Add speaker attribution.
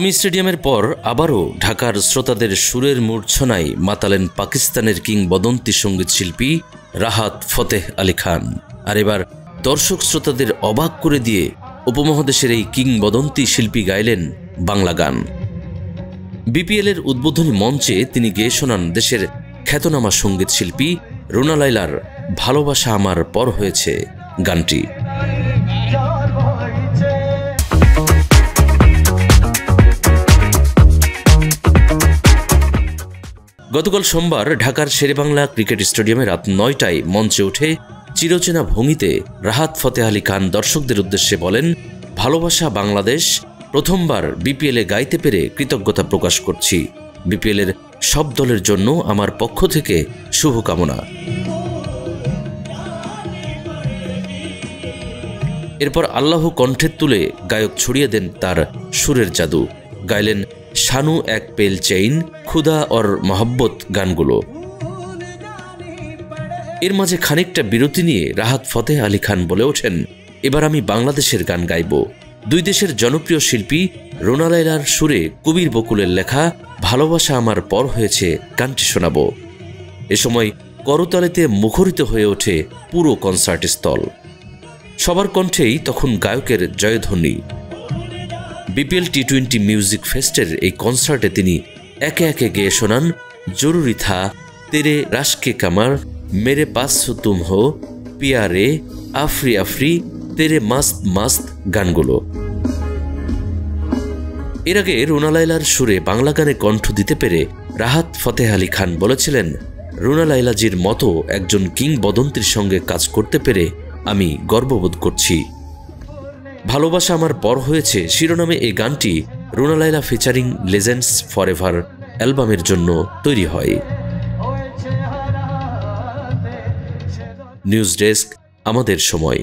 Speaker 1: Army স্টেডিয়ামের পর আবারও ঢাকার শ্রোতাদের সুরের মূর্ছনায় মাতালেন পাকিস্তানের কিংবদন্তি সঙ্গীত শিল্পী রাহাত ফতেহ আলী খান। আর এবার দর্শক শ্রোতাদের অবাক করে দিয়ে উপমহাদেশের এই কিংবদন্তি শিল্পী গাইলেন বাংলা গান। বিপিএলের উদ্বোধনী মঞ্চে তিনি গেয়ে শোনান দেশের খ্যাতনামা সঙ্গীত শিল্পী রুনা লায়লার ভালোবাসা আমার পর হয়েছে গানটি। গতকাল সোমবার ঢাকার শেরেবাংলা ক্রিকেট স্টেডিয়ামে রাত ৯টায় মঞ্চে উঠে চিরচেনা ভঙ্গিতে রাহাত ফতেহ আলী খান দর্শকদের উদ্দেশ্যে বলেন, ভালোবাসা বাংলাদেশ, প্রথমবার বিপিএলে গাইতে পেরে কৃতজ্ঞতা প্রকাশ করছি। বিপিএলের সব দলের জন্য আমার পক্ষ থেকে শুভকামনা। এরপর আল্লাহ কণ্ঠে তুলে গায়ক ছড়িয়ে দেন তার সুরের জাদু। গাইলেন শানু এক পেল চেইন, খুদা और মোহাব্বত গানগুলো। এর মাঝে খানিকটা বিরতি নিয়ে রাহাত ফতেহ আলী খান বলে ওঠেন, এবার আমি বাংলাদেশের গান গাইব। দুই দেশের জনপ্রিয় শিল্পী রুনা লায়লার সুরে কবির বকুলের লেখা ভালোবাসা আমার পর হয়েছে গানটি শোনাব। এ সময় করতালিতে মুখরিত হয়ে ওঠে পুরো কনসার্ট স্থল। সবার কণ্ঠেই তখন গায়কের জয়ধ্বনি। বিপিএল টি-20 মিউজিক ফেস্টের এই কনসার্টে তিনি একে একে গেয়ে শোনান জরুরি থা, তেরে রাশকে কামার, মেরে পাস তুম হো, পিয়ারে, আফরি আফরি, তেরে মাস্ত মাস্ত গানগুলো। এর আগে রুনা লায়লার সুরে বাংলা গানে কণ্ঠ দিতে পেরে রাহাত ফতেহ আলী খান বলেছিলেন, রুনা লায়লাজির মতো একজন কিংবদন্তির সঙ্গে কাজ করতে পেরে আমি গর্ববোধ করছি। ভালোবাসা আমার পর হয়েছে শিরোনামে এই গানটি Runa Laila featuring legends forever অ্যালবামের জন্য তৈরি হয়। নিউজ ডেস্ক, আমাদের সময়।